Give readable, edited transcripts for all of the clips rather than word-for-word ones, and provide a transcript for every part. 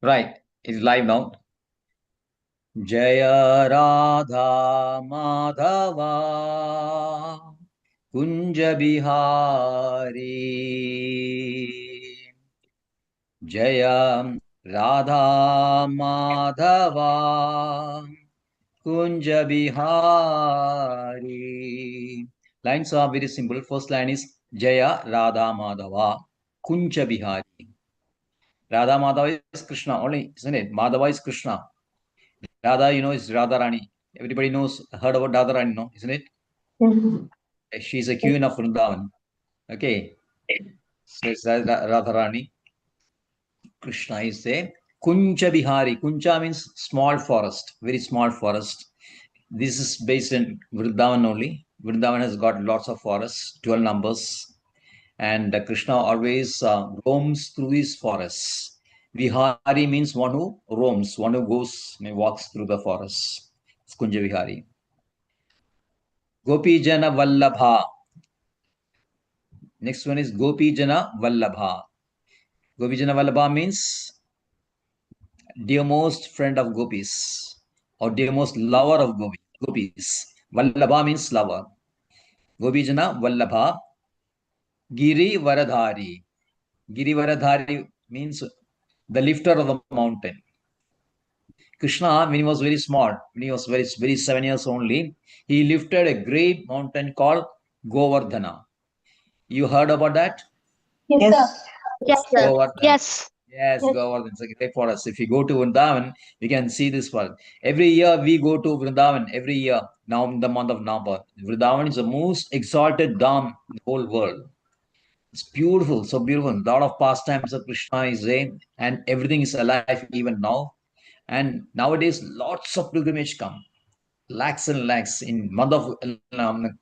Right. It's live now. Jaya Radha Madhava Kunja Bihari. Jaya Radha Madhava Kunja Bihari. Lines are very simple. First line is Jaya Radha Madhava Kunja Bihari. Radha Madhava is Krishna only, isn't it? Madhava is Krishna. Radha, is Radharani. Everybody knows, heard about Radharani, no? Isn't it? Mhm. She's a queen of Vrindavan. Okay. So it's Radharani. Krishna is a Kuncha Bihari. Kuncha means small forest, very small forest. This is based in Vrindavan only. Vrindavan has got lots of forests, 12 numbers. And Krishna always roams through these forests. Vihari means one who roams, one who goes, walks through the forest. It's Kunja Vihari. Gopijana Vallabha. Next one is Gopijana Vallabha. Gopijana Vallabha means dear most friend of gopis or dear most lover of gopis. Vallabha means lover. Gopijana Vallabha. Giri Varadhari. Giri Varadhari means the lifter of the mountain. Krishna, when he was very small, when he was very 7 years only, he lifted a great mountain called Govardhana. You heard about that? Yes, sir. Yes, sir. Govardhan. Yes. Yes, Yes. Govardhan. It's a great for us. If you go to Vrindavan, we can see this world. Every year we go to Vrindavan, every year, now in the month of November. Vrindavan is the most exalted dham in the whole world. It's beautiful, so beautiful. A lot of pastimes of Krishna is there, and everything is alive even now. And nowadays, lots of pilgrimage come, lakhs and lakhs in month of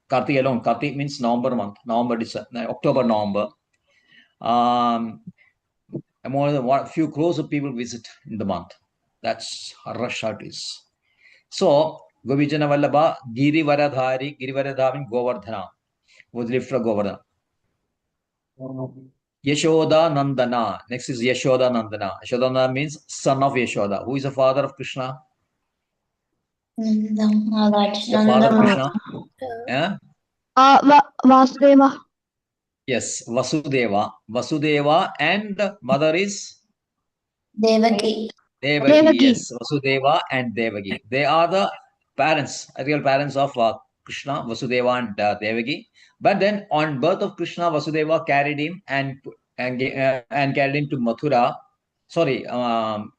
Kartik alone. Kartik means November month, November, December, October, November. Um, more than a few crores of people visit in the month. That's how rush it is. So, Govijana Vallabha, Giri Varadharin Govardhana, was lifted Govardhana. Yashoda Nandana. Next is Yashoda Nandana. Yashoda Nandana means son of Yashoda. Who is the father of Krishna? The father of Uh, Krishna? Yeah? Vasudeva. Yes, Vasudeva. Vasudeva and mother is Devaki. Devaki. Devaki. Yes, Vasudeva and Devaki. They are the parents, real parents of Krishna, Vasudeva and Devaki. But then on birth of Krishna, Vasudeva carried him and carried him to Mathura. Sorry, from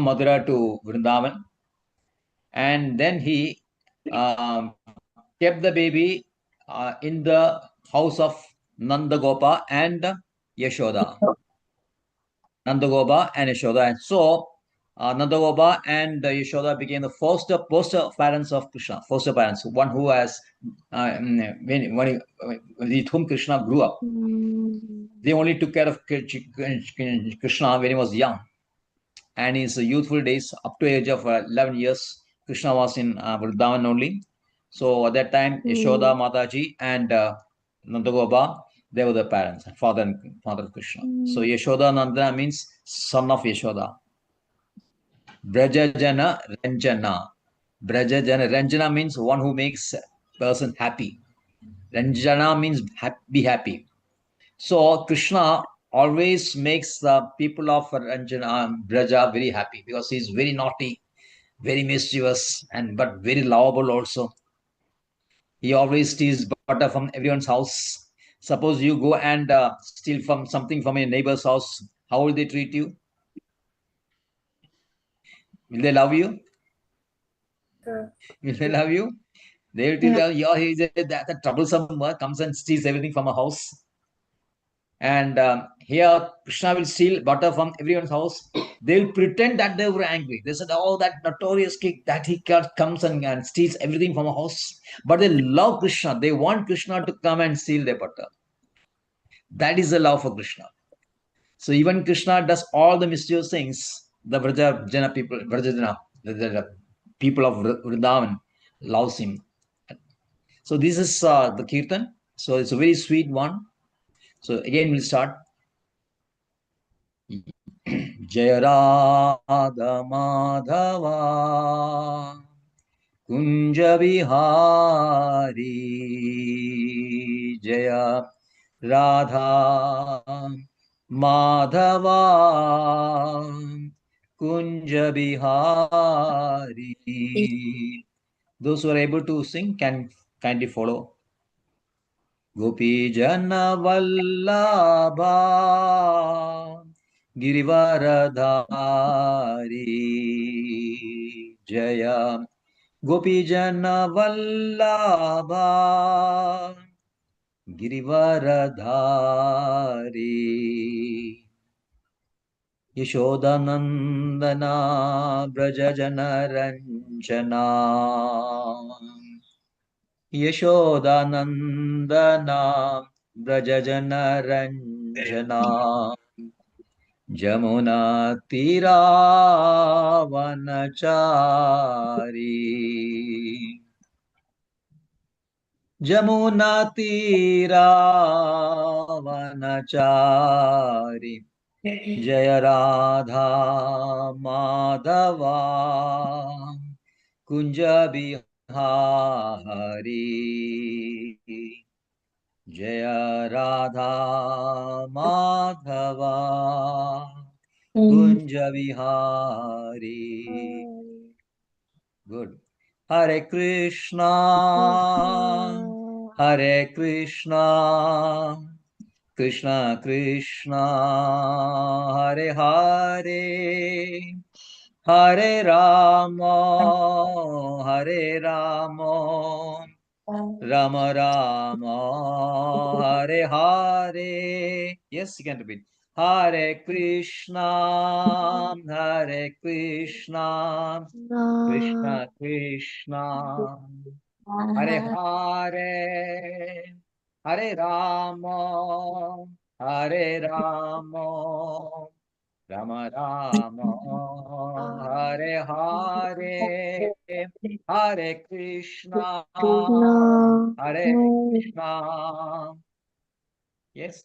Mathura to Vrindavan, and then he kept the baby in the house of Nandagopa and Yashoda. Nandagopa and Yashoda. And so Nandagopa and Yashoda became the foster parents of Krishna, foster parents, one who has, with whom Krishna grew up. They only took care of Krishna when he was young. And his youthful days, up to age of 11 years, Krishna was in Vrindavan only. So at that time, Yashoda Mataji and Nandagopa, they were the parents, father of Krishna. So Yashoda Nandana means son of Yashoda. Brajajana Ranjana. Brajajana Ranjana means one who makes a person happy. Ranjana means be happy. So Krishna always makes the people of Ranjana Braja very happy because he's very naughty, very mischievous, and but very lovable also. He always steals butter from everyone's house. Suppose you go and steal from something from your neighbor's house, how will they treat you? Will they love you? Will they love you? They will tell you, yeah, he's that troublesome comes and steals everything from a house. And here Krishna will steal butter from everyone's house. They'll pretend that they were angry. They said, oh, that notorious king that he comes and steals everything from a house. But they love Krishna. They want Krishna to come and steal their butter. That is the love for Krishna. So even Krishna does all the mischievous things. The Vrajajana people, the people of Vrindavan loves him. So this is the kirtan. So it's a very sweet one. So again, we'll start. Jaya Radha Madhava Kunja Vihari Jaya Radha Madhava Kunja Bihari. Those who are able to sing can kindly follow. Gopi Jana Vallabha Girivaradhari Jaya Gopi Jana Vallabha Girivaradhari Yashodanandana Brajajana Ranjana Yashodanandana Brajajana Ranjana Jamuna Tiravanachari Jamuna Tiravanachari Jaya Radha Madhava Kunja Bihari Jaya Radha Madhava Kunja Vihari. Good. Hare Krishna, Hare Krishna, Krishna Krishna, Hare Hare, Hare Rama, Hare Rama, Rama Rama, Hare Hare. Yes, you can repeat. Hare Krishna, Hare Krishna, Krishna Krishna, Hare Hare, Hare Rama, Hare Rama, Rama Rama, Hare Hare, Hare Krishna, Hare Krishna. Yes.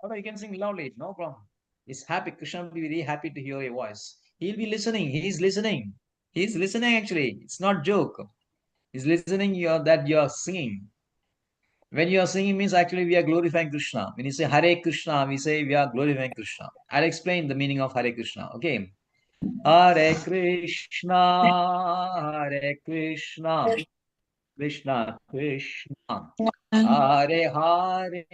Although you can sing loudly, no problem. He's happy. Krishna will be very happy to hear your voice. He'll be listening. He's listening. He's listening actually. It's not joke. He's listening that you're singing. When you are singing means actually we are glorifying Krishna. When you say Hare Krishna, we say we are glorifying Krishna. I'll explain the meaning of Hare Krishna. Okay. Hare Krishna, Hare Krishna, Krishna Krishna, Hare Hare,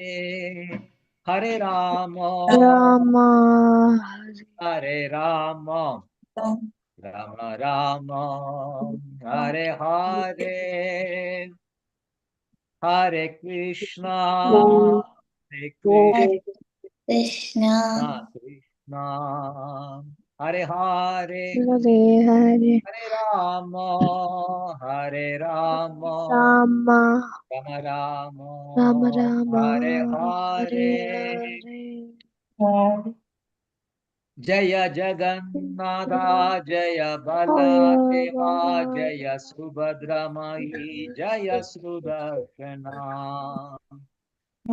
Hare Rama, Rama Hare Rama, Rama Rama, Hare Hare, Hare Krishna, Hare Krishna, Krishna, Krishna, Hare Hare, Hare Hare Hare Rama, Hare Rama, Rama Rama Rama Rama, Hare Rama Hare Hare. Hare Jaya Jagannatha, Jaya Hare Baladeva, Bala Jaya Subhadramai, Jaya Sudarshana.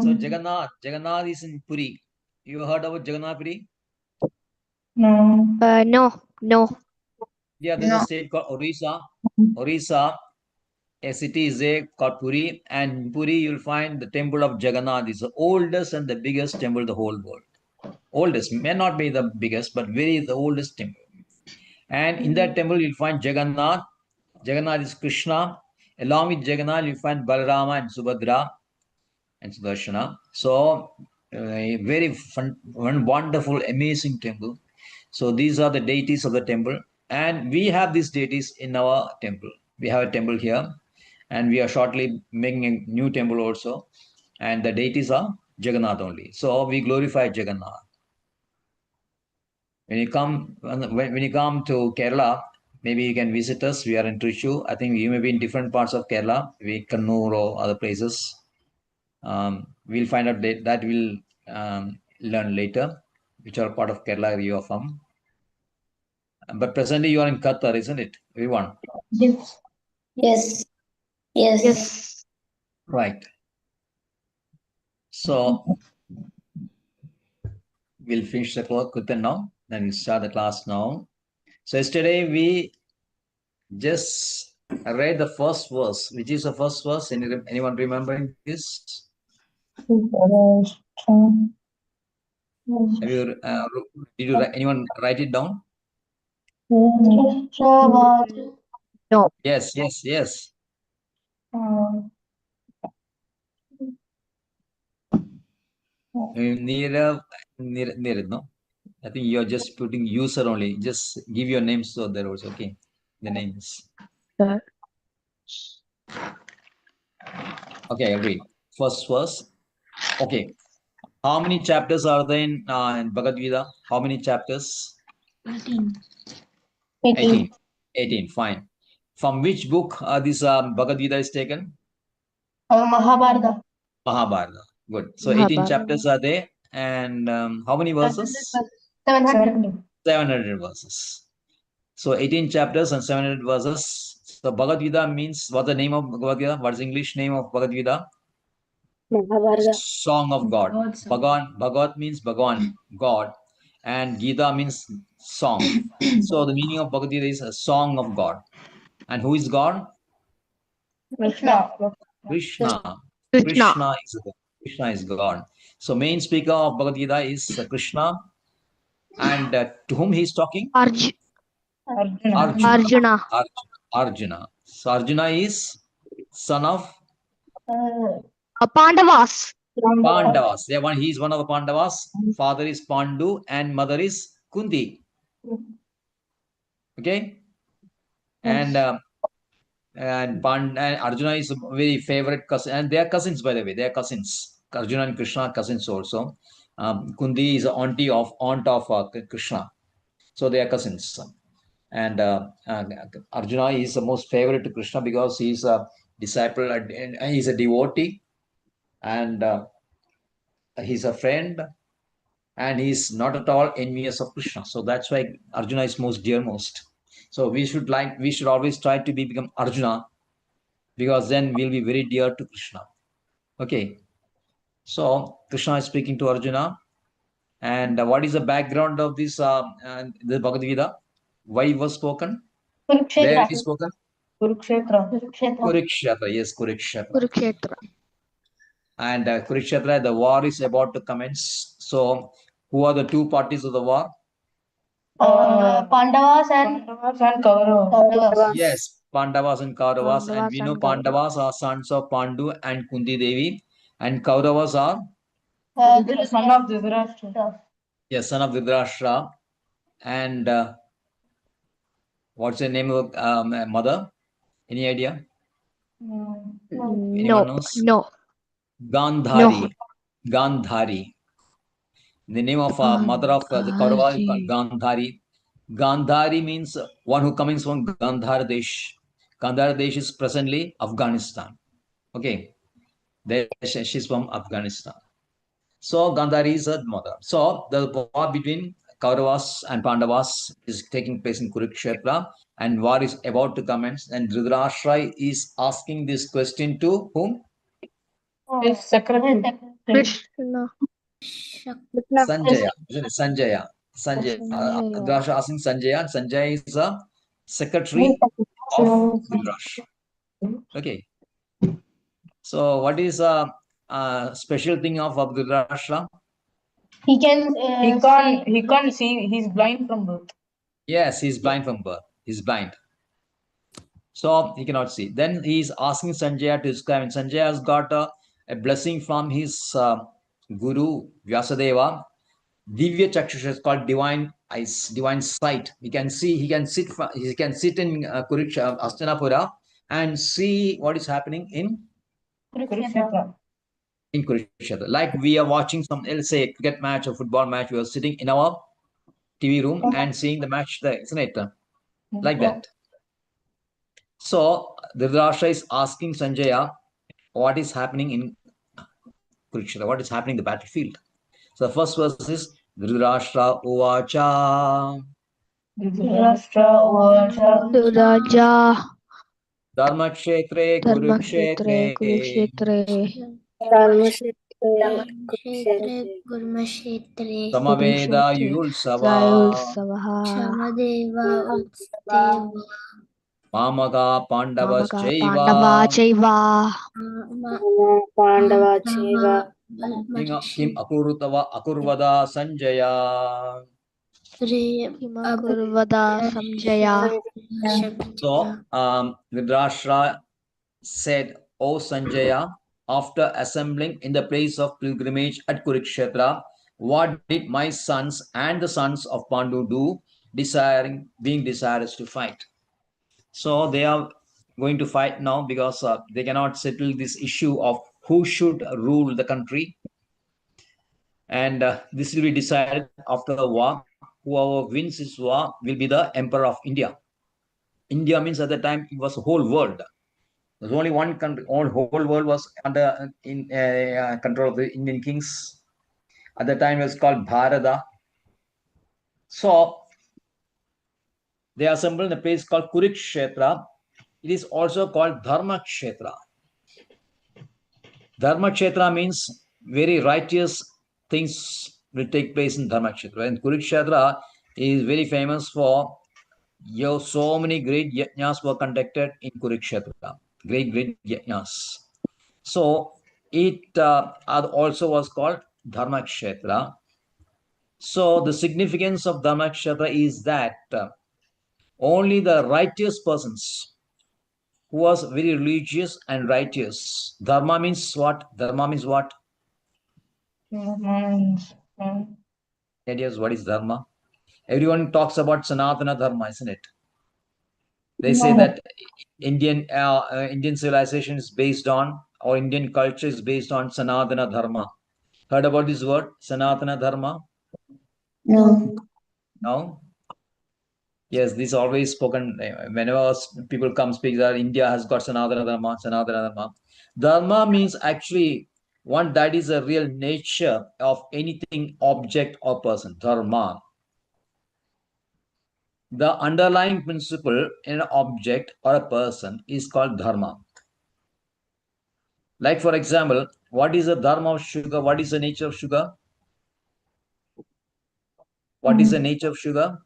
So Jagannath is in Puri. You heard about Jagannath Puri? No. Yeah, there's a state called Orissa. Orissa, a city is there called Puri, and in Puri you'll find the temple of Jagannath is the oldest and the biggest temple in the whole world. Oldest, may not be the biggest, but very the oldest temple. And in that temple you'll find Jagannath. Jagannath is Krishna. Along with Jagannath, you find Balarama and Subhadra and Sudarshana. So, a very fun, one wonderful, amazing temple. So, these are the deities of the temple. And we have these deities in our temple. We have a temple here, and we are shortly making a new temple also. And the deities are Jagannath only. So, we glorify Jagannath. When you come to Kerala, maybe you can visit us. We are in Trichy. I think you may be in different parts of Kerala, maybe Kannur or other places. We'll find out that we'll learn later, which are part of Kerala you are from. But presently you are in Qatar, isn't it, everyone? Yes. Yes. Yes. Yes. Right. So we'll finish the Kirtan now. Then we'll start the class now. So yesterday we just read the first verse. Which is the first verse? Anyone remembering this? Have you, anyone write it down? No. Yes, yes, yes. Nirav, no? I think you're just putting user only. Just give your name so there was okay. The names. Sir. Okay, I'll read. First verse. Okay. How many chapters are there in Bhagavad Gita? How many chapters? 18. 18, fine. From which book this Bhagavad Gita is taken? Mahabharata. Mahabharata. Good. So 18 Mahabharata. chapters are there. And how many verses? 700. 700 verses. So 18 chapters and 700 verses. So Bhagavad Gita means, what's the name of Bhagavad Gita? What is the English name of Bhagavad Gita? Mahabharata. Song of God. Bhagavad means Bhagwan, God. And Gita means song. So the meaning of Bhagavad Gita is a song of God. And who is God? Krishna. Krishna. Krishna. Krishna is God. So main speaker of Bhagavad Gita is Krishna. And to whom he is talking? Arjuna. Arjuna. So Arjuna is son of Pandavas. Pandavas. He is one of the Pandavas. Father is Pandu and mother is Kunti. Okay. And Arjuna is a very favorite cousin, and they are cousins, by the way. They are cousins. Arjuna and Krishna are cousins also. Kunti is the aunt of Krishna, so they are cousins. And Arjuna is the most favorite to Krishna because he is a disciple and he is a devotee, and he's a friend, and he's not at all envious of Krishna. So that's why Arjuna is most dearmost. So we should always try to become Arjuna, because then we'll be very dear to Krishna. Okay. So Krishna is speaking to Arjuna. And what is the background of this the Bhagavad Gita? Why it was spoken? Where it is spoken? Kurukshetra. Yes, Kurukshetra. Kurukshetra. And Kurukshetra, the war is about to commence. So who are the two parties of the war? Pandavas and Kauravas. Yes, Pandavas and Kauravas. And we know Pandavas are sons of Pandu and Kunti Devi. And Kauravas are? Son of Dhritarashtra. Yes, son of Dhritarashtra. And what's the name of mother? Any idea? Anyone knows? No. Gandhari. No. Gandhari. The name of mother of the Kaurava, Gandhari. Gandhari means one who comes from Gandhar Desh. Gandhar Desh is presently Afghanistan. Okay. She's from Afghanistan. So Gandhari is her mother. So the war between Kauravas and Pandavas is taking place in Kurukshetra, and war is about to commence. And Dhritarashtra is asking this question to whom? His secretary. Krishna. Sanjaya. Sanjaya. Dhritarashtra asking Sanjaya. Sanjaya is a secretary of Dhritarashtra. Okay. So what is a special thing of Dhritarashtra? He can't see. He's blind from birth. Yes, he's blind from birth. He's blind. So he cannot see. Then he's asking Sanjaya to describe. And Sanjaya has got a blessing from his guru, Vyasadeva. Divya Chakshusha is called divine eyes, divine sight. He can see, he can sit in Hastinapura and see what is happening in Kurukshetra. Like we are watching some, let's say, cricket match or football match. We are sitting in our TV room and seeing the match there, isn't it? Like that. So Dhritarashtra is asking Sanjaya what is happening in Kurukshetra, what is happening in the battlefield. So the first verse is Dhritarashtra Uvacha. Dhritarashtra Uvacha. Raja. Dharmakshetre Kurukshetre. Kurukshetre. Kurukshetre, Kurmashetre, Samaveda Kurukshetre, Yulsava Sayulsavaha, Shamadeva Utsteva, Mamaka Pandavas Mamaka Chaiva Pandava Chaiva, Pandava Cheva. Kim Akurvada Sanjaya. Kimakurvada Samjaya. So Dhritarashtra said, O Sanjaya, after assembling in the place of pilgrimage at Kurukshetra, what did my sons and the sons of Pandu do, being desirous to fight? So they are going to fight now because they cannot settle this issue of who should rule the country. And this will be decided after a war. Whoever wins this war will be the emperor of India. India means at the time it was the whole world. There's only one country. Whole world was under in control of the Indian kings. At the time, it was called Bharata. So they assembled in a place called Kurukshetra. It is also called Dharma Kshetra. Dharma Kshetra means very righteous things will take place in Dharma Kshetra. And Kurukshetra is very famous for so many great yajnas were conducted in Kurukshetra. Great yajnas. So it also was called Dharma Kshetra. So the significance of Dharma Kshetra is that only the righteous persons who was very religious and righteous. Dharma means what? Dharma means what? Ideas, what is Dharma? Everyone talks about Sanatana Dharma, isn't it? They say that Indian civilization is based on, or Indian culture is based on Sanatana Dharma. Heard about this word, Sanatana Dharma? No. No? Yes, this is always spoken whenever people come speak that India has got Sanatana Dharma, Sanatana Dharma. Dharma means actually one that is a real nature of anything, object or person. Dharma. The underlying principle in an object or a person is called dharma. Like for example, what is the dharma of sugar? What is the nature of sugar? What is the nature of sugar?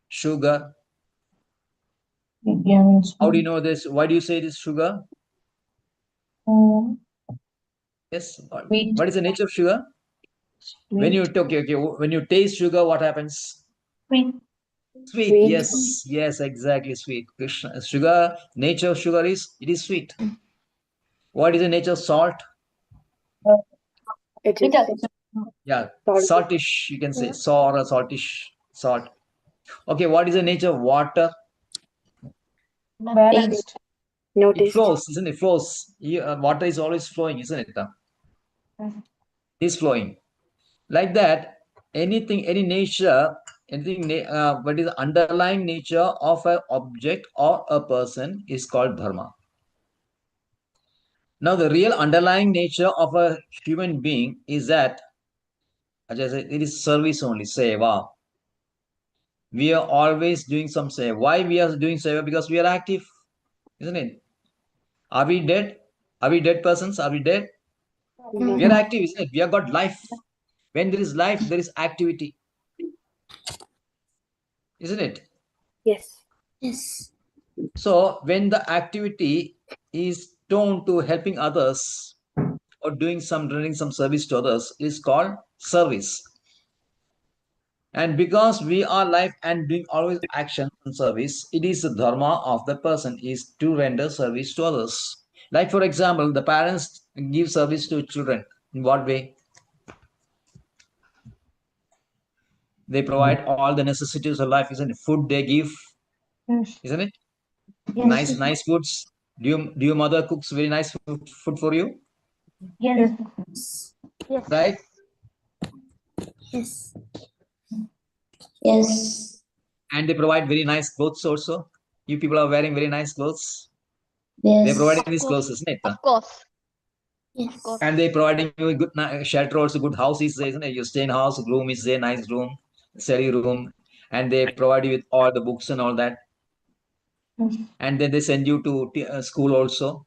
Sugar. How do you know this? Why do you say it is sugar? Yes. Sweet. What is the nature of sugar? When you when you taste sugar, what happens? Sweet. Sweet. Yes, exactly. Sweet. Krishna, sugar. Nature of sugar is it is sweet. What is the nature of salt? It is. Yeah, saltish. You can say sour or saltish. Salt. Okay. What is the nature of water? Balanced. It flows, isn't it? Flows. Water is always flowing, isn't it? It is flowing. Like that, anything, any nature, anything, what is the underlying nature of an object or a person is called dharma. Now, the real underlying nature of a human being is that, as I said, it is service only, seva. We are always doing some seva. Why we are doing seva? Because we are active, isn't it? Are we dead? Are we dead persons? Are we dead? We are active, isn't it? We have got life. When there is life, there is activity, isn't it? Yes. Yes. So when the activity is turned to helping others or doing rendering some service to others, is called service. And because we are life and doing always action and service, it is the dharma of the person is to render service to others. Like for example, the parents give service to children. In what way? They provide all the necessities of life, isn't it? Food they give, isn't it? Nice foods. Do your mother cooks very nice food for you? Yes. Right? Yes. Yes. And they provide very nice clothes also. You people are wearing very nice clothes. Yes. They're providing these clothes, isn't it? Of course. Yes. And they're providing you a good shelter also, good house is there, isn't it? You stay in house, room is there, nice room, study room, and they provide you with all the books and all that. And then they send you to school also.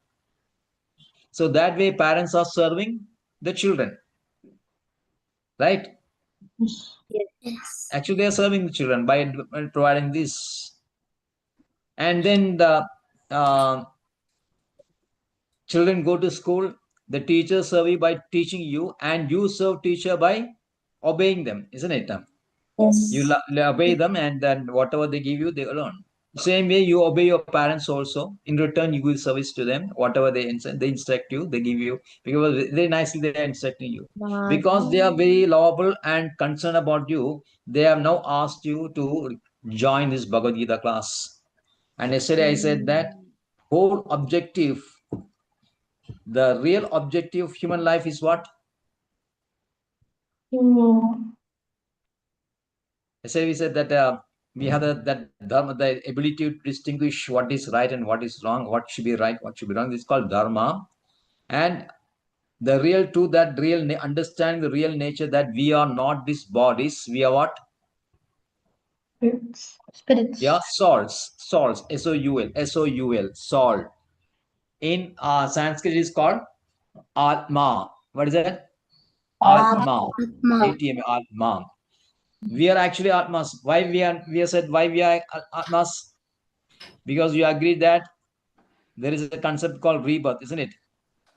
So that way parents are serving the children, right? Yes. Actually, they are serving the children by providing this. And then the children go to school, the teacher serve you by teaching you, and you serve teacher by obeying them, isn't it? You obey them, and then whatever they give you, they learn. Same way, you obey your parents also. In return, you give service to them. Whatever they instruct you, they give you, because very nicely they are instructing you. Because they are very lovable and concerned about you, they have now asked you to join this Bhagavad Gita class. And yesterday I said that whole objective, the real objective of human life is what? Yesterday we said that we have that dharma, the ability to distinguish what is right and what is wrong, what should be right, what should be wrong. This is called dharma. And the real truth, that real understanding the real nature, that we are not these bodies, we are what? Spirits. Yeah, souls, S-O-U-L, S-O-U-L, soul. In Sanskrit it is called Atma. What is that? Atma. ATM, Atma. We are actually Atmas. Why we are said why we are Atmas? Because you agree that there is a concept called rebirth, isn't it?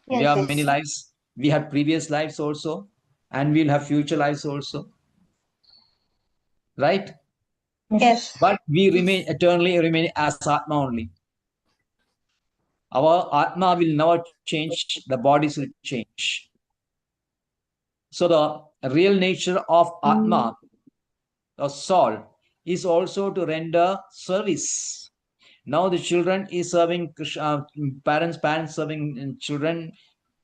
We have many lives. We had previous lives also, and we'll have future lives also, right? Yes. But we remain eternally remain as Atma only. Our Atma will never change. The bodies will change. So the real nature of Atma, or soul, is also to render service. Now the children is serving parents serving children,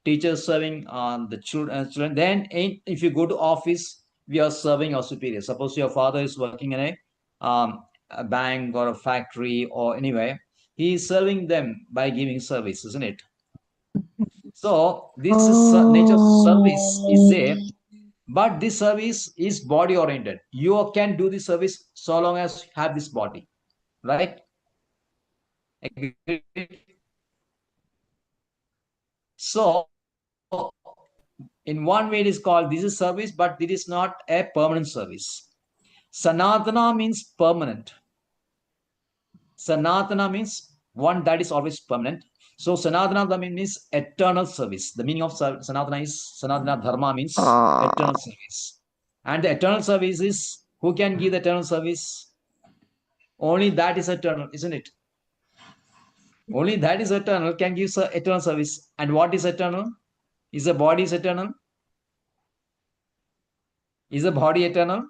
teachers serving the children. Then if you go to office, we are serving our superiors. Suppose your father is working in a bank or a factory or anywhere, he is serving them by giving service, isn't it? So this is nature of service is there, but this service is body oriented. You can do this service so long as you have this body, right? So in one way it is called this is service, but it is not a permanent service. Sanatana means permanent. Sanatana means one that is always permanent. So Sanatana means eternal service. The meaning of Sanatana is Sanatana Dharma means eternal service. And the eternal service is, who can give the eternal service? Only that is eternal, isn't it? Only that is eternal can give eternal service. And what is eternal? Is the body is eternal? Is the body eternal?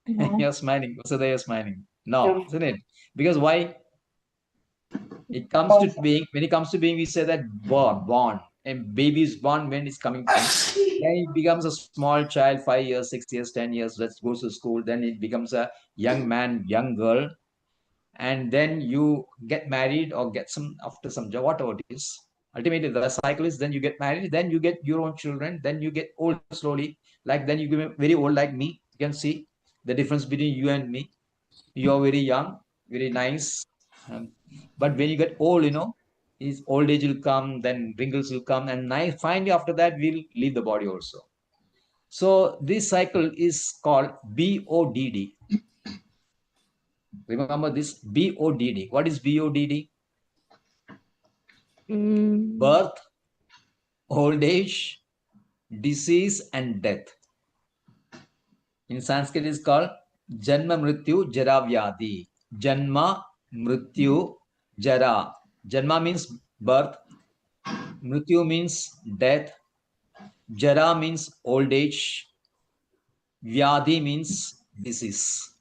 You're smiling. So they are smiling. No, isn't it? Because why? It comes to being, when it comes to being, we say that born. And baby is born when it's coming time. Then it becomes a small child, 5 years, 6 years, 10 years, that goes to school. Then it becomes a young man, young girl. And then you get married or get some, after some job, whatever it is. Ultimately, the cycle is then you get married, then you get your own children, then you get old slowly. Like then you get very old like me. You can see the difference between you and me. You are very young, very nice. But when you get old, is old age will come, then wrinkles will come, and finally after that we'll leave the body also. So this cycle is called BODD. Remember this BODD. What is BODD? Birth, old age, disease, and death. In Sanskrit, is called Janma Mrityu Jara Vyadi. Janma Mrityu Jara. Janma means birth. Mrityu means death. Jara means old age. Vyadi means disease.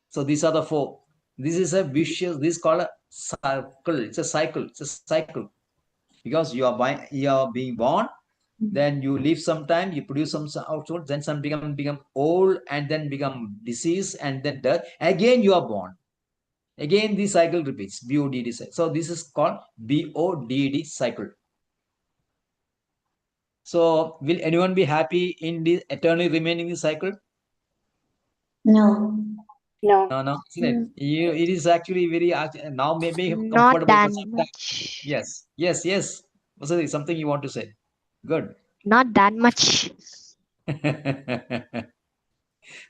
So these are the four. This is a vicious, this is called a cycle. It's a cycle. It's a cycle. Because you are being born, then you live some time, you produce some output, then some become old, and then become disease, and then death. Again you are born. Again this cycle repeats. BODD cycle. So this is called BODD cycle. So will anyone be happy in the eternally remaining the cycle? No. No. It is actually very now maybe Not comfortable, that but sometimes much. yes. Was there something you want to say? Good. Not that much.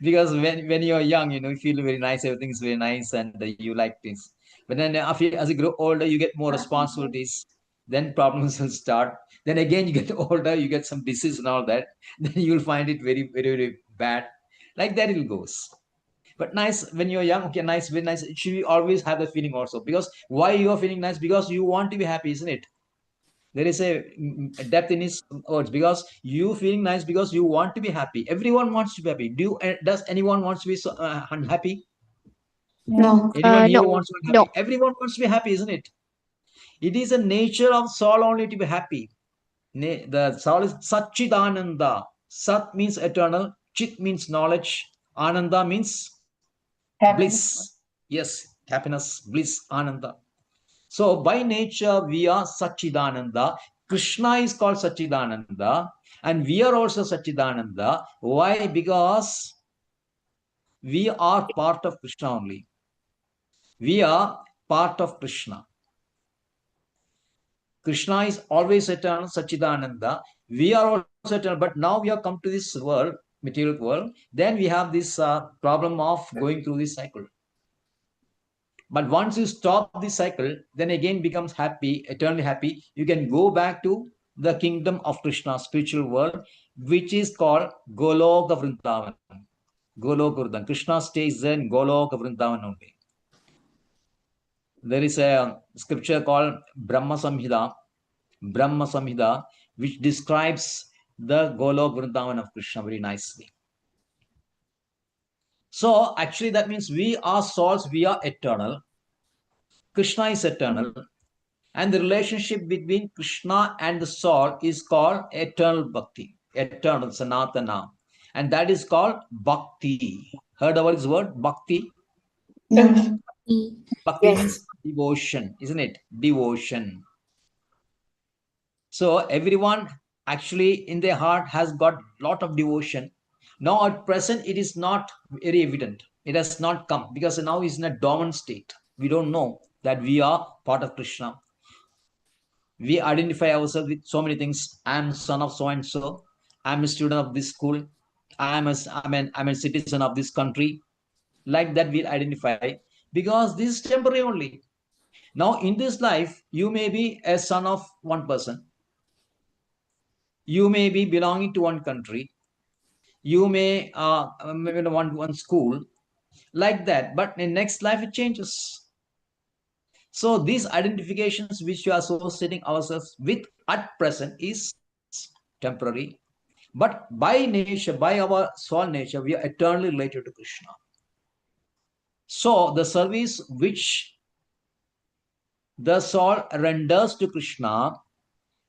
Because when you're young, you feel very nice, everything's very nice, and you like things. But then as you grow older, you get more responsibilities. Then problems will start. Then again, you get older, you get some disease and all that. Then you'll find it very, very, very bad. Like that, it goes. But nice when you're young, okay, nice, very nice. It should always have that feeling also. Because why you're feeling nice? Because you want to be happy, isn't it? There is a depth in his words, because you feeling nice because you want to be happy. Everyone wants to be happy. Does anyone wants to be unhappy? No. Anyone here No. wants to be No. happy? Everyone wants to be happy, isn't it? It is a nature of soul only to be happy. The soul is Satchidananda. Sat means eternal, Chit means knowledge, Ananda means bliss. Happiness. Yes, happiness, bliss, Ananda. So by nature, we are Satchidananda. Krishna is called Satchidananda, and we are also Satchidananda. Why? Because we are part of Krishna only. We are part of Krishna. Krishna is always eternal, Satchidananda. We are also eternal, but now we have come to this world, material world. Then we have this problem of going through this cycle. But once you stop the cycle, then again becomes happy, eternally happy. You can go back to the kingdom of Krishna, spiritual world, which is called Goloka Vrindavan. Goloka Vrindavan. Krishna stays in Goloka Vrindavan only. There is a scripture called Brahma Samhita, which describes the Goloka Vrindavan of Krishna very nicely. So actually that means we are souls, we are eternal. Krishna is eternal. And the relationship between Krishna and the soul is called eternal bhakti, eternal sanatana. And that is called bhakti. Heard about this word? Bhakti? No. Bhakti means devotion, isn't it? Devotion. So everyone actually in their heart has got a lot of devotion. Now at present, it is not very evident. It has not come because now it's in a dormant state. We don't know that we are part of Krishna. We identify ourselves with so many things. I'm son of so and so. I'm a student of this school. I'm a citizen of this country. Like that, we'll identify because this is temporary only. Now, in this life, you may be a son of one person. You may be belonging to one country. You may maybe one school, like that. But in next life, it changes. So these identifications which we are associating ourselves with at present is temporary. But by nature, by our soul nature, we are eternally related to Krishna. So the service which the soul renders to Krishna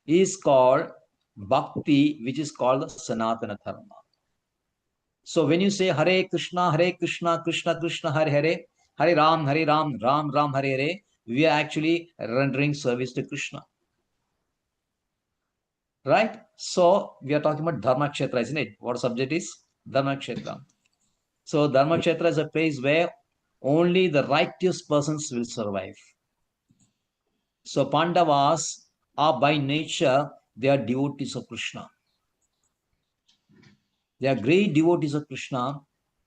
is called bhakti, which is called the Sanatana Dharma. So when you say Hare Krishna, Krishna Krishna, Hare Hare, Hare Ram, Ram Ram, Hare Hare, we are actually rendering service to Krishna. Right? So we are talking about Dharma Kshetra, isn't it? What subject is? Dharma Kshetra. So Dharma Kshetra is a place where only the righteous persons will survive. So Pandavas are by nature, they are devotees of Krishna. They are great devotees of Krishna,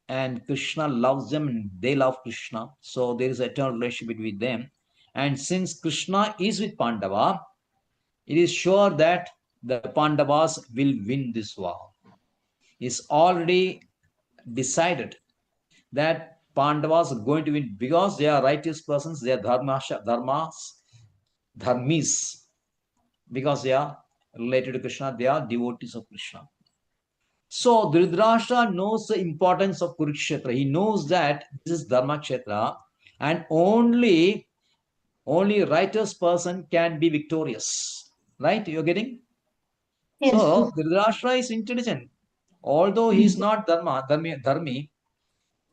and Krishna loves them and they love Krishna. So there is an eternal relationship between them. And since Krishna is with Pandava, it is sure that the Pandavas will win this war. It's already decided that Pandavas are going to win because they are righteous persons, they are dharmis, because they are related to Krishna, they are devotees of Krishna. So Dhritarashtra knows the importance of Kurukshetra. He knows that this is Dharma Kshetra, and only righteous person can be victorious. Right? You're getting? Yes. So Dhritarashtra is intelligent. Although he is not dharmi,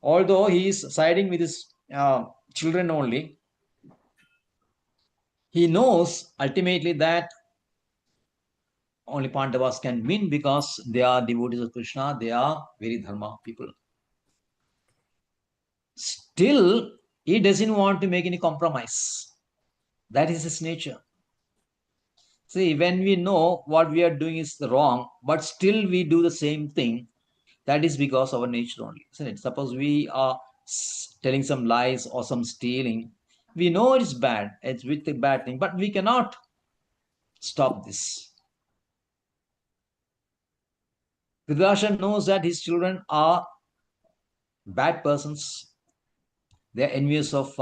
although he is siding with his children only, he knows ultimately that only Pandavas can win because they are devotees of Krishna, they are very dharma people. Still, he doesn't want to make any compromise. That is his nature. See, when we know what we are doing is wrong, but still we do the same thing, that is because of our nature only, isn't it? Suppose we are telling some lies or some stealing, we know it's bad, it's with a bad thing, but we cannot stop this. Dhritarashtra knows that his children are bad persons. They are envious of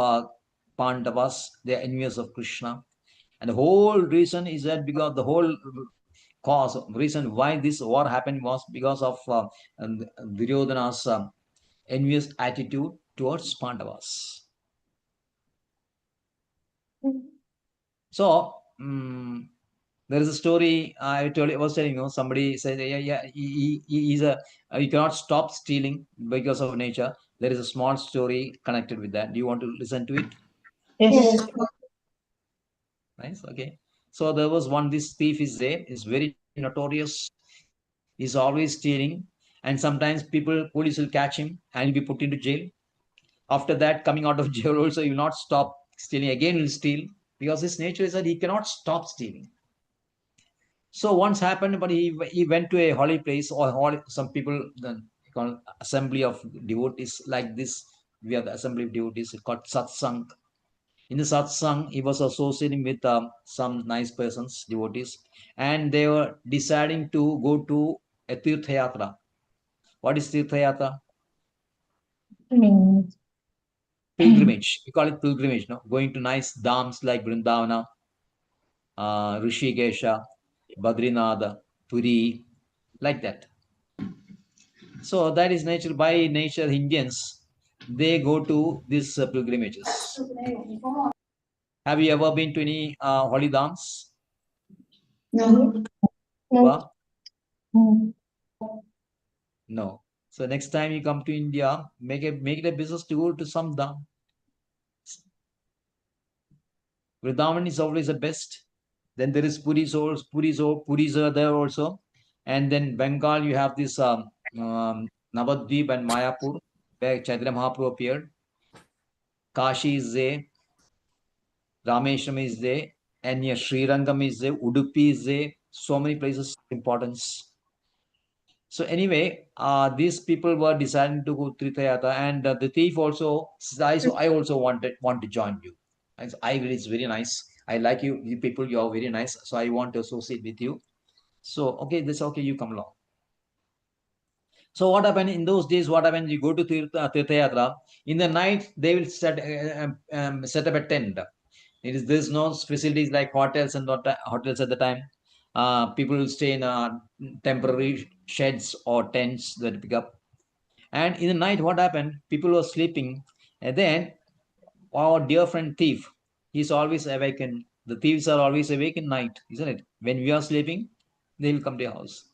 Pandavas. They are envious of Krishna. And the whole reason is that because the whole cause, reason why this war happened was because of Duryodhana's envious attitude towards Pandavas. So, there is a story I was telling you. Somebody said, yeah, he's you cannot stop stealing because of nature. There is a small story connected with that. Do you want to listen to it? Yes. Nice. Okay. So there was one. This thief is there. Is very notorious. He's always stealing, and sometimes police will catch him, and he'll be put into jail. After that, coming out of jail, also he will not stop stealing. Again, he'll steal because his nature is that he cannot stop stealing. So once happened, but he went to a holy place or some people called assembly of devotees like this. We are the assembly of devotees called satsang. In the satsang, he was associating with some nice persons, devotees, and they were deciding to go to a tirtha yatra. What is tirtha yatra? Means Pilgrimage. We call it pilgrimage. No, going to nice dhams like Vrindavana, Rishikesha, Badrinath, Puri, like that. So that is nature. By nature, Indians, they go to these pilgrimages. Have you ever been to any holy dhams? no. Huh? No. No. So next time you come to India, make it a business to go to some dham. Vrindavan is always the best. Then there is Puris are there also. And then Bengal, you have this Navadvip and Mayapur, where Chaitanya Mahaprabhu appeared. Kashi is there, Rameshram is there, and yeah, Srirangam is there, Udupi is there. So many places of importance. So anyway, these people were deciding to go Tirthayatra, and the thief also. I also want to join you. And I really, it's very nice. I like you, you people. You are very nice. So I want to associate with you. So okay, this okay. You come along. So what happened in those days? What happened? You go to Tirthayatra. In the night, they will set up a tent. There's no facilities like hotels and not hotels at the time. People will stay in temporary sheds or tents that pick up. And in the night, what happened? People were sleeping, and then our dear friend thief, he's always awakened. The thieves are always awake in night, isn't it? When we are sleeping, they will come to your house.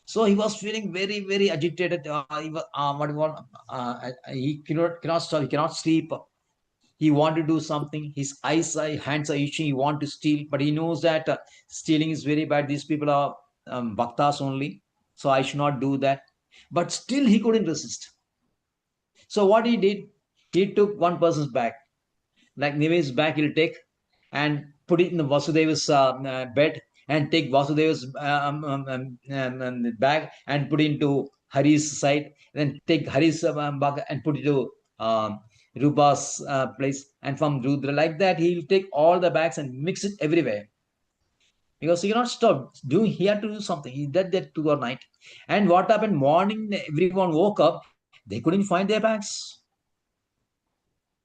So he was feeling very, very agitated. He cannot stop. He cannot sleep. He want to do something. His hands are itching. He want to steal, but he knows that stealing is very bad. These people are bhaktas only, so I should not do that. But still, he couldn't resist. So what he did, he took one person's bag, like Nive's bag. He'll take and put it in the Vasudeva's bed, and take Vasudeva's bag and put it into Hari's side. Then take Hari's bag and put it to Rupa's place, and from Rudra, like that, he'll take all the bags and mix it everywhere. Because he cannot stop doing, he had to do something. He did that 2 or night. And what happened? Morning, everyone woke up, they couldn't find their bags.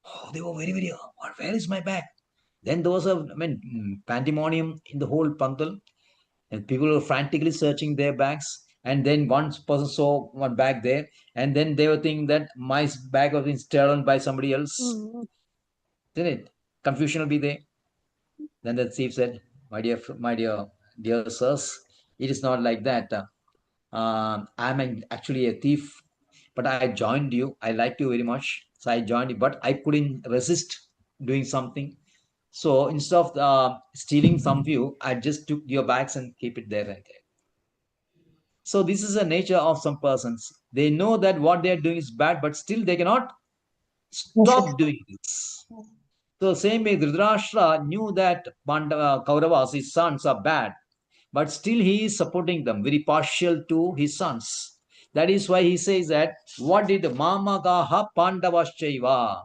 Oh, they were very, very, where is my bag? Then there was pandemonium in the whole Pantal, and people were frantically searching their bags. And then one person saw one bag there, and then they were thinking that my bag was being stolen by somebody else. Didn't it? Confusion will be there. Then the thief said, dear sirs, it is not like that. I'm actually a thief, but I joined you. I liked you very much, so I joined you. But I couldn't resist doing something. So instead of stealing some of you, I just took your bags and keep it there and there. So this is the nature of some persons. They know that what they are doing is bad, but still they cannot stop doing this. So same way, Dhritarashtra knew that Kauravas, his sons, are bad. but still he is supporting them, very partial to his sons. That is why he says that, what did Mamagaha Pandavaschaiva?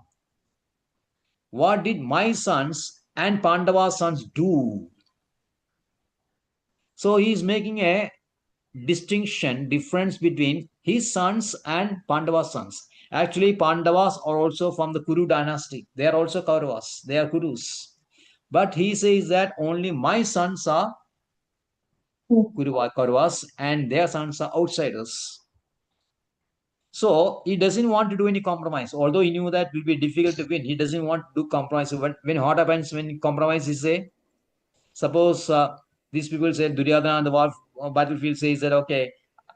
What did my sons and Pandava's sons do? So he is making a difference between his sons and Pandava's sons. Actually, Pandavas are also from the Kuru dynasty. They are also Kauravas. They are Kurus. But he says that only my sons are Kauravas and their sons are outsiders. So he doesn't want to do any compromise. Although he knew that it will be difficult to win, he doesn't want to do compromise. When what happens when compromise is a, suppose these people say Duryodhana on the battlefield says that, okay,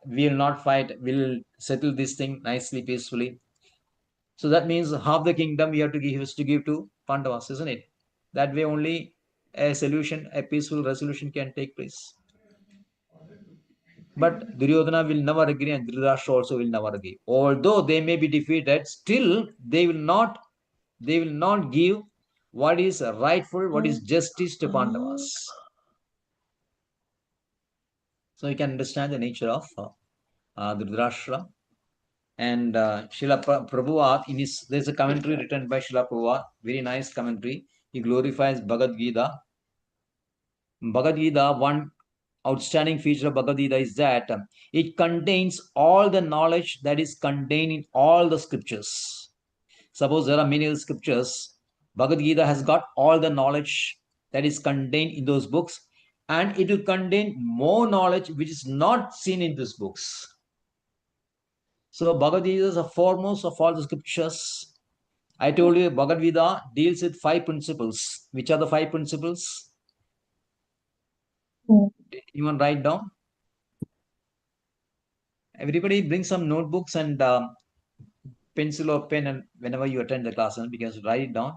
we will not fight, we'll settle this thing nicely, peacefully. So that means half the kingdom we have to give to Pandavas, isn't it? That way only a solution, a peaceful resolution can take place. But Duryodhana will never agree and Dhritarashtra also will never agree. Although they may be defeated, still they will not give what is rightful, what is justice to Pandavas. So you can understand the nature of Dhritarashtra. And Srila Prabhupada, there's a commentary written by Srila Prabhupada, very nice commentary. He glorifies Bhagavad Gita. Bhagavad Gita, one outstanding feature of Bhagavad Gita is that it contains all the knowledge that is contained in all the scriptures. Suppose there are many other scriptures, Bhagavad Gita has got all the knowledge that is contained in those books, and it will contain more knowledge which is not seen in these books. So Bhagavad Gita is the foremost of all the scriptures. I told you Bhagavad Gita deals with 5 principles. Which are the 5 principles? Anyone write down? Everybody bring some notebooks and pencil or pen, and whenever you attend the class, because write it down.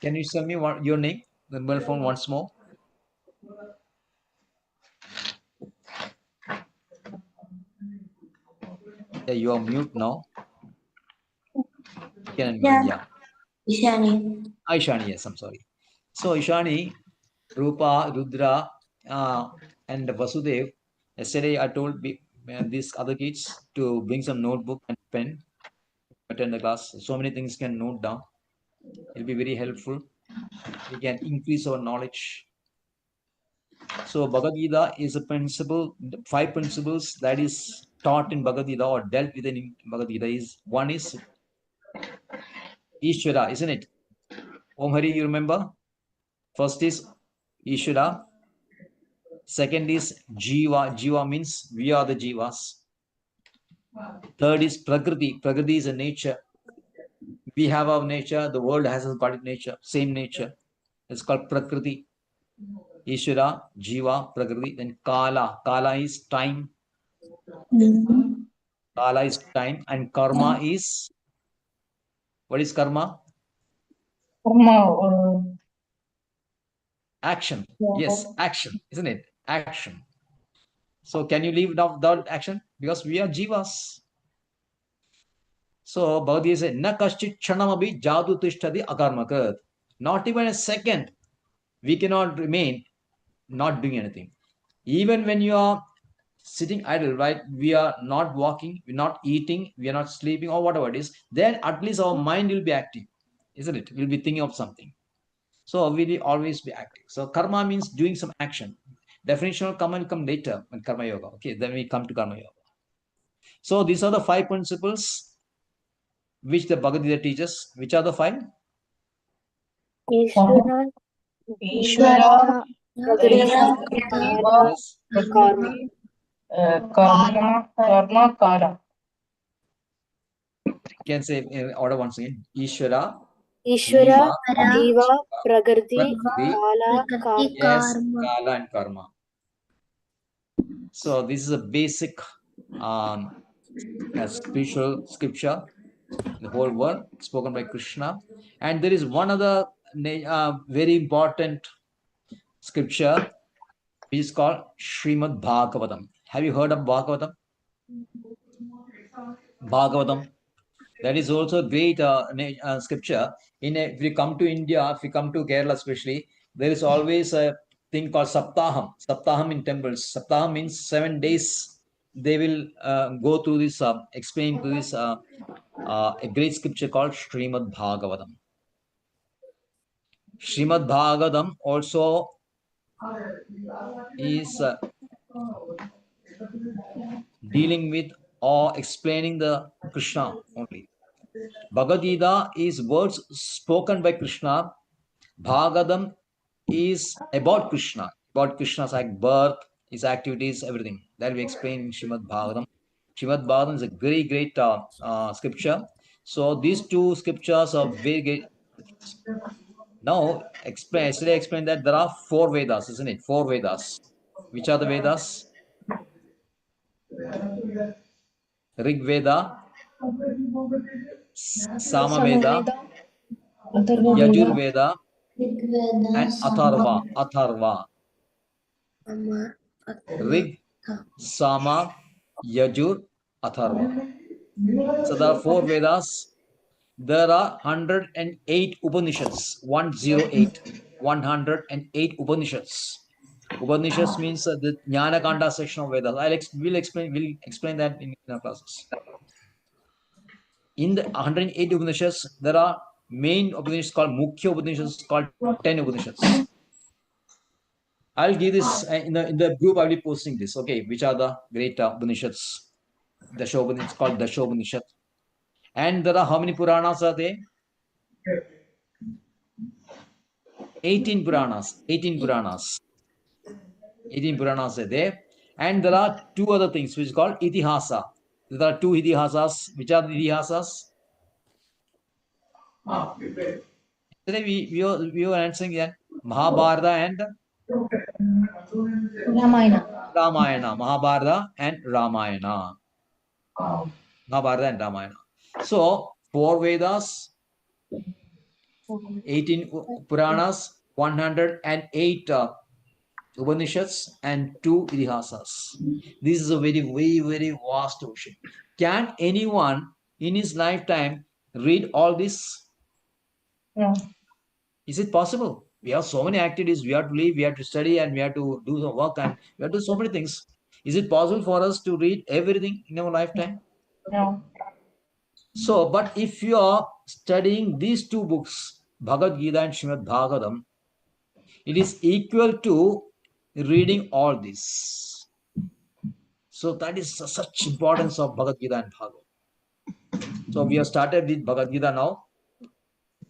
Can you tell me your name? The mobile phone once more. Yeah, you are mute now. Yeah. Ishani. Ishani, yes, I'm sorry. So Ishani, Rupa, Rudra, and Vasudev. Yesterday I told these other kids to bring some notebook and pen, attend the class. So many things can note down. It'll be very helpful. We can increase our knowledge. So Bhagavad Gita is a principle, 5 principles that is taught in Bhagavad Gita or dealt with in Bhagavad Gita is, one is Ishvara, isn't it? Om Hari, you remember? First is Ishvara. Second is Jiva. Jiva means we are the Jivas. Third is Prakriti. Prakriti is a nature. We have our nature. The world has a body nature, same nature. It's called Prakriti. Ishvara, Jiva, Prakriti. Then Kala. Kala is time. Kala is time. And Karma is, what is Karma? Karma. Action. Yes, action, isn't it? Action. So can you leave without action? Because we are Jivas. So Bhagavad Gita says, Na kaschit chanamabhi jadu tishtadi akarmakat. Not even a second we cannot remain not doing anything. Even when you are sitting idle, right? We are not walking, we're not eating, we are not sleeping, or whatever it is, then at least our mind will be active, isn't it? We'll be thinking of something. So we will always be active. So karma means doing some action. Definition of karma will come later when karma yoga. Okay, then we come to karma yoga. So these are the 5 principles which the Bhagavad Gita teaches. Which are the 5? Ishvara, Yes. Karma, Kala. Can say in order once again. Ishvara, Ishvara, Jiva, Prakriti, Prakriti, Kala, Karma. yes, Kala and Karma. So this is a basic spiritual scripture in the whole world spoken by Krishna. And there is one other very important scripture which is called Srimad Bhagavatam. Have you heard of Bhagavatam? Bhagavatam. That is also a great scripture. If we come to India, if we come to Kerala especially, there is always a thing called Saptaham. Saptaham in temples. Saptaham means 7 days. They will go through this, explain to this a great scripture called Srimad Bhagavatam. Srimad Bhagavatam also is dealing with or explaining the Krishna only. Bhagavad Gita is words spoken by Krishna. Bhagavatam is about Krishna's like birth, his activities, everything. That we explain in Srimad Bhagavatam. Srimad Bhagavatam is a very great scripture. So these two scriptures are very great. Now, yesterday I explained that there are 4 Vedas, isn't it? 4 Vedas. Which are the Vedas? Rig Veda, Sama Veda, Yajur Veda, and Atharva. Rig, Sama, Yajur, Atharva. So there are 4 Vedas. There are 108 Upanishads. 108. 108 Upanishads. Upanishads means the Jnana Kanda section of Vedas. We'll explain that in our classes. In the 108 Upanishads, there are main Upanishads called Mukhya Upanishads called 10 Upanishads. I'll give this in the group. I'll be posting this. Okay, which are the great Upanishads? It's called Dashopanishad. And there are how many Puranas are there? 18 Puranas. 18 Puranas. 18 Puranas are there. And there are 2 other things which is called Itihasa. There are 2 Itihasas. Which are the Itihasas? Today we were answering that Mahabharata and Ramayana. Mahabharata and Ramayana. Mahabharata and Ramayana. So 4 Vedas, 18 Puranas, 108 Upanishads, and 2 Itihasas. This is a very, very, very vast ocean. Can anyone in his lifetime read all this? No. Is it possible? We have so many activities. We have to live, we have to study, and we have to do some work, and we have to do so many things. Is it possible for us to read everything in our lifetime? No. So, but if you are studying these 2 books, Bhagavad Gita and Srimad Bhagavatam, it is equal to reading all this. So that is such importance of Bhagavad Gita and Bhagavatam. So we have started with Bhagavad Gita now.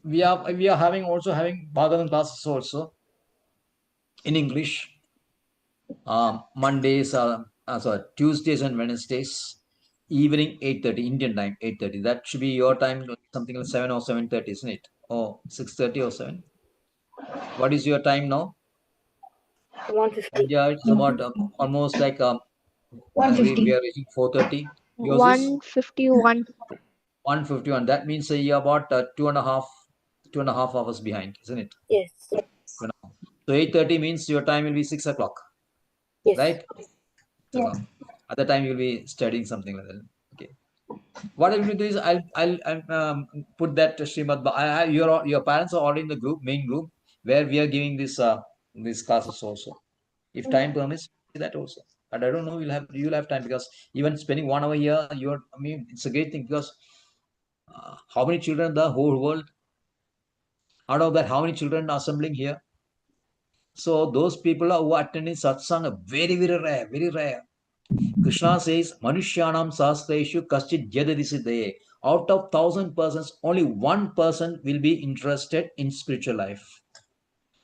We are having Bhagavatam classes also in English. Mondays, Tuesdays and Wednesdays, evening 8:30 Indian time, 8:30. That should be your time, something like 7 or 7:30, isn't it? Or 6:30 or 7. What is your time now? 150. India, it's about almost like 150. we are reaching 4:30. Yours is 151. 151. That means you're about 2.5 hours behind, isn't it? Yes. So 8:30 means your time will be 6 o'clock, Yes. right? Yeah. At the time you'll be studying something like that. Okay. What I will do is I'll put that Srimad. Your parents are already in the group, main group, where we are giving these classes also. If time permits, that also. But I don't know, you'll have time, because even spending 1 hour here, it's a great thing, because how many children in the whole world? Out of that, how many children are assembling here? So those people who are attending satsang are very, very rare, very rare. Krishna says, Manushyanam sahasreshu kaschit jadadisidaye. Out of 1,000 persons, only 1 person will be interested in spiritual life.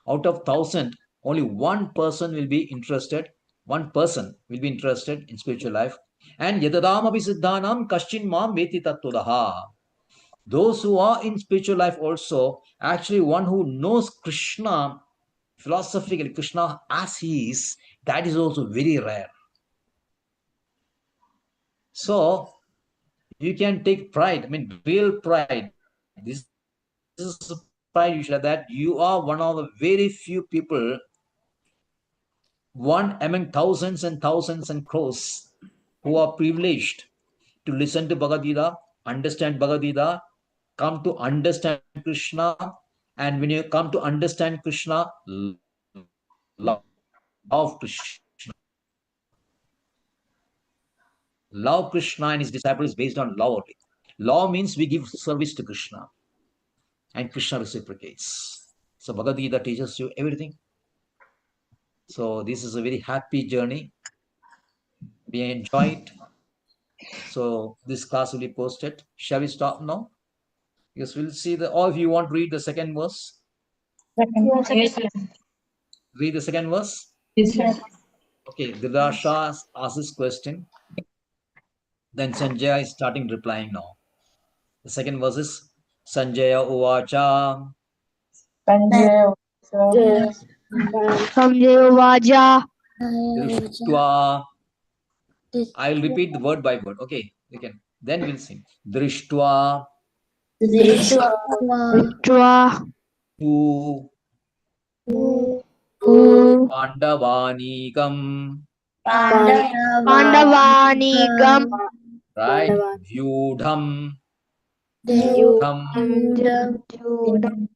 Out of 1,000, only 1 person will be interested. 1 person will be interested in spiritual life. And yadadam abhisiddhanam kaschin mam veti tattvadaha. Those who are in spiritual life also, actually one who knows Krishna philosophically, Krishna as he is, that is also very rare. So you can take pride, real pride. This is pride you should have, that you are one of the very few people, one among thousands and thousands and crores, who are privileged to listen to Bhagavad Gita, understand Bhagavad Gita, come to understand Krishna, And when you come to understand Krishna, love Krishna. Love Krishna and his disciples based on love only. Love means we give service to Krishna and Krishna reciprocates. So Bhagavad Gita teaches you everything. So this is a very happy journey. We enjoy it. So this class will be posted. Shall we stop now? Yes, we'll see the, or if you want to read the second verse. Yes, Read the second verse. yes. Okay, Dhritarashtra asks this question. Then Sanjaya is starting replying now. The second verse is Sanjaya Uvacha. Sanjay. Samjaya Vaja. Drishtva. I'll repeat the word by word. Okay, you can. Then we'll sing. Drishtva Tva. tu U. Pandavanigam. Pandavanigam. Right? Vyudham. Dham. Judam.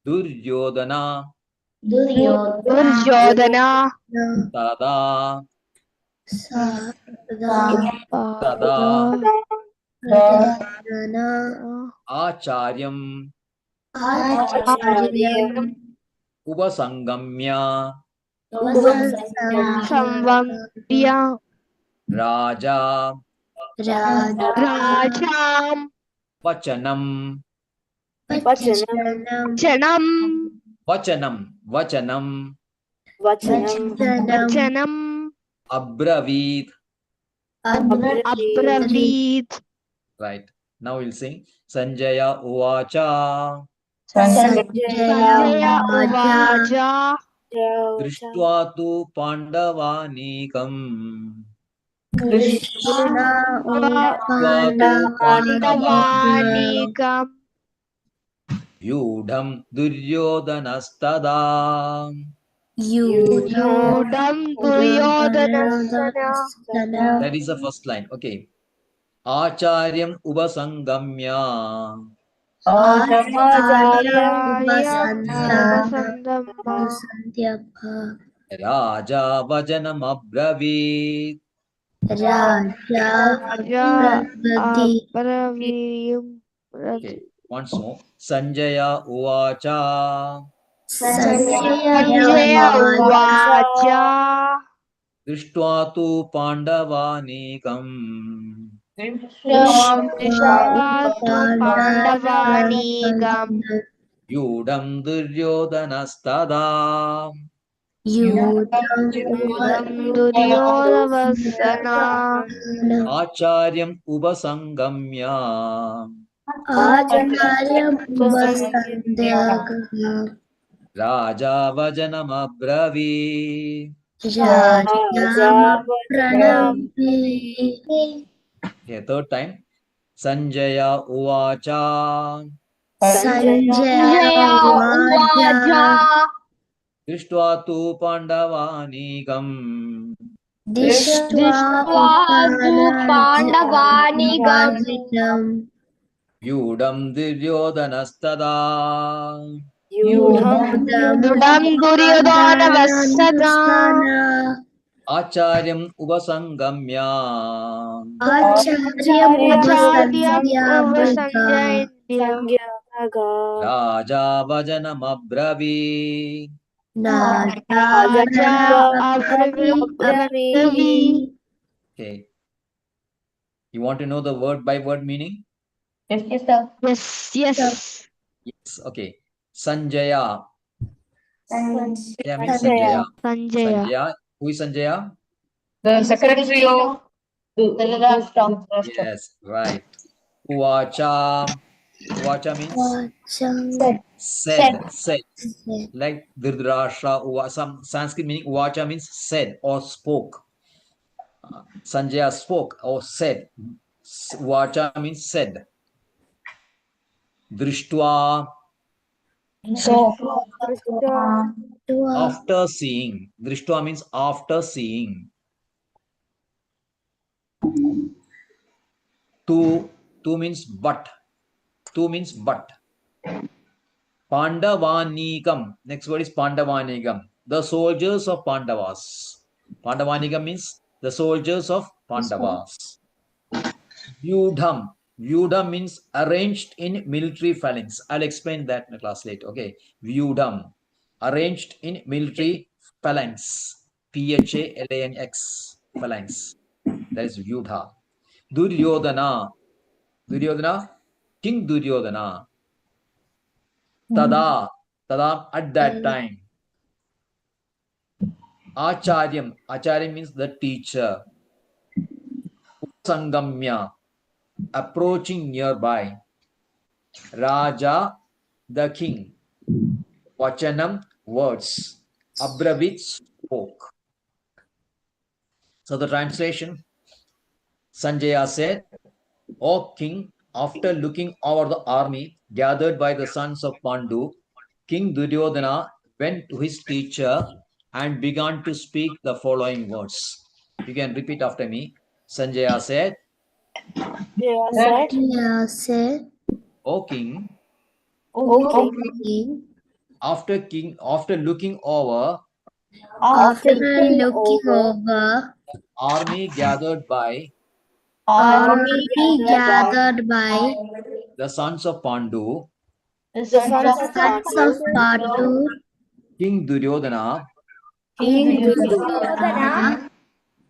Duryodhana. Duryodhana. Tada. Tada. Acharyam. Upasangamya. Samvamya. Raja. Rajam. Vachanam. Chanam. Vachanam. Vachanam. Abravit. Abravit. Right. Now we'll sing. Sanjaya Uvacha. Sanjaya Uvaja. Drishtva tu Pandavanekam. Pandavanigam. Vyudham Duryodanastada. Yudam Duryodhanasana. That is the first line. Okay. Acharyam Upasangamya. Acharyam Upasandamma. Raja Vajanam Abravit. Raja Abraviyam. Okay. Once more. Sanjaya Uvacha. Sanjaya Uvaja. Drishtva tu Pandavanekam. Drishtva tu Pandavanigam. Vyudham Duryodanastada. Yudam Duryodhavasana. Acharyam Upasangamya. Raja Vajanam Abravit. Okay, third time. Sanjaya Uvacha. Sanjaya Uvaja. Drishtva tu Pandavanekam. Drishtva tu Pandavanigam. Vyudham Duryodanastada. Yudam Duryodhanavasana. Acharyam Upasangamya. Acharyam Upasanjayendya. Raja Vajanam Abravit. Raja Abravi. Okay. You want to know the word by word meaning? Yes, sir. Yes, yes. Yes. Okay. Sanjaya. Yeah, means Sanjaya. Sanjaya. Sanjaya. Who is Sanjaya? The secretary of the Rashtra. Yes, right. Uvacha. Uvacha means said. Like Dhritarashtra. Some Sanskrit meaning Uvacha means said or spoke. Sanjaya spoke or said. Uvacha means said. Drishtva. So, After seeing. Drishtva means after seeing. Tu means but. Tu means but. Pandavanigam. Next word is Pandavanigam. The soldiers of Pandavas. Pandavanigam means the soldiers of Pandavas. Vyudham. Vyudham means arranged in military phalanx. I'll explain that in the class later. Okay. Vyudham. Arranged in military phalanx. Phalanx. Phalanx. That is Vyudha. Duryodhana. Duryodhana. King Duryodhana. Tada. Tada at that time. Acharyam. Acharyam means the teacher. Sangamya. Approaching nearby. Raja, the king. Vachanam, words. Abravit, spoke. So the translation, Sanjaya said, O king, after looking over the army gathered by the sons of Pandu, King Duryodhana went to his teacher and began to speak the following words. You can repeat after me. Sanjaya said, Said, O king, Okay. King, after looking over after looking looking over over army gathered by army gathered by the sons of Pandu, the sons of sons of Pandu, Pandu, King Duryodhana King Duryodhana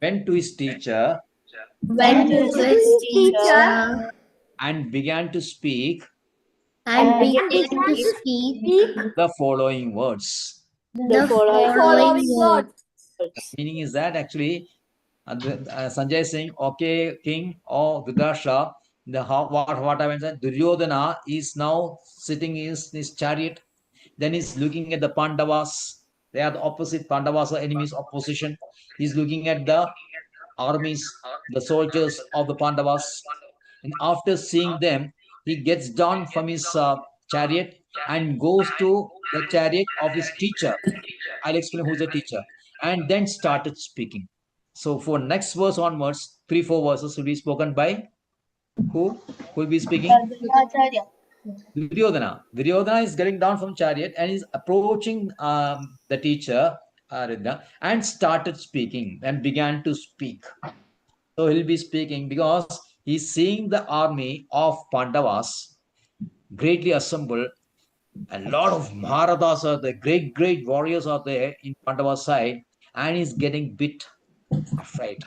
went to his teacher went to his teacher and began to speak and began to speak the following words. the following words. The meaning is that actually Sanjay is saying, okay, king or Dhritarashtra, what happens is Duryodhana is now sitting in his chariot. Then he's looking at the Pandavas. They are the opposite. Pandavas are enemies, opposition. He's looking at the armies, the soldiers of the Pandavas. And after seeing them, he gets down from his chariot and goes to the chariot of his teacher. I'll explain who's the teacher. And then started speaking. So for next verse onwards, 3-4 verses will be spoken by who? Who will be speaking? Duryodhana. Duryodhana is getting down from chariot and is approaching the teacher and started speaking and began to speak. So he'll be speaking because he's seeing the army of Pandavas greatly assembled. A lot of Maharathas are there, great warriors are there in Pandava's side, and he's getting bit afraid.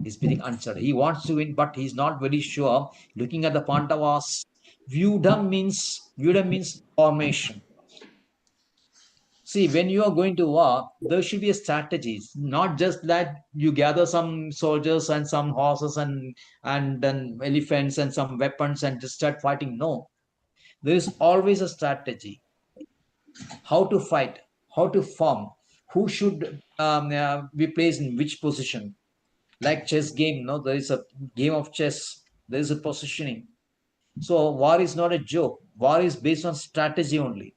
He's feeling uncertain. He wants to win, but he's not very sure. Looking at the Pandavas, Vyudam means formation. See, when you are going to war, there should be a strategy. Not just that you gather some soldiers and some horses and then elephants and some weapons and just start fighting. No, there is always a strategy. How to fight, how to form, who should be placed in which position. Like chess game, no, there is a game of chess. There is a positioning. So war is not a joke. War is based on strategy only.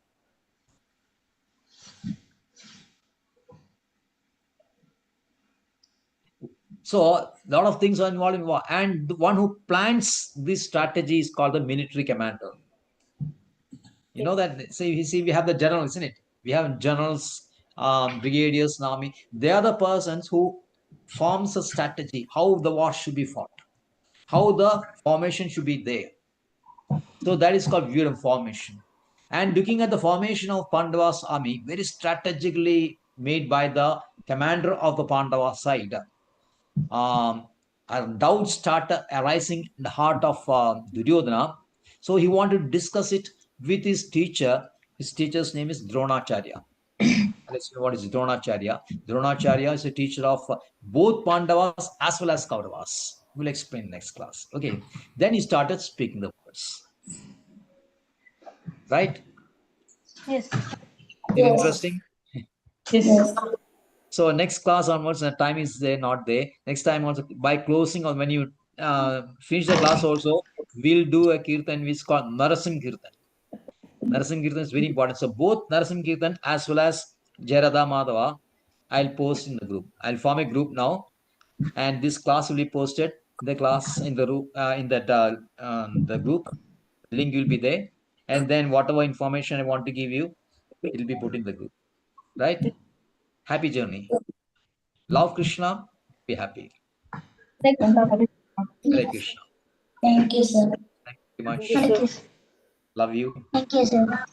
So a lot of things are involved in war, and the one who plans this strategy is called the military commander. You know that. See, we have the general, isn't it? We have generals, brigadiers, and army. They are the persons who forms a strategy how the war should be fought, how the formation should be there. So that is called Vyudam formation. And looking at the formation of Pandava's army, very strategically made by the commander of the Pandava side, doubts started arising in the heart of Duryodhana. So he wanted to discuss it with his teacher. His teacher's name is Dronacharya. Let's know what is Dronacharya. Dronacharya is a teacher of both Pandavas as well as Kauravas. We'll explain next class. Okay. Then he started speaking the words. Right? Yes. Is it interesting? Yes. So next class onwards, the time is there, not there. Next time also, by closing or when you finish the class also, we'll do a kirtan which is called Narasim Kirtan. Narasim Kirtan is very important. So both Narasim Kirtan as well as Jayarada Madhava, I'll post in the group. I'll form a group now, and this class will be posted. The class in the group, the group link will be there. and then whatever information I want to give you, it will be put in the group. Right? Happy journey. Love Krishna, be happy. Hare Krishna. Thank you, sir. Thank you very much. Thank you, sir. Love you. Thank you, sir.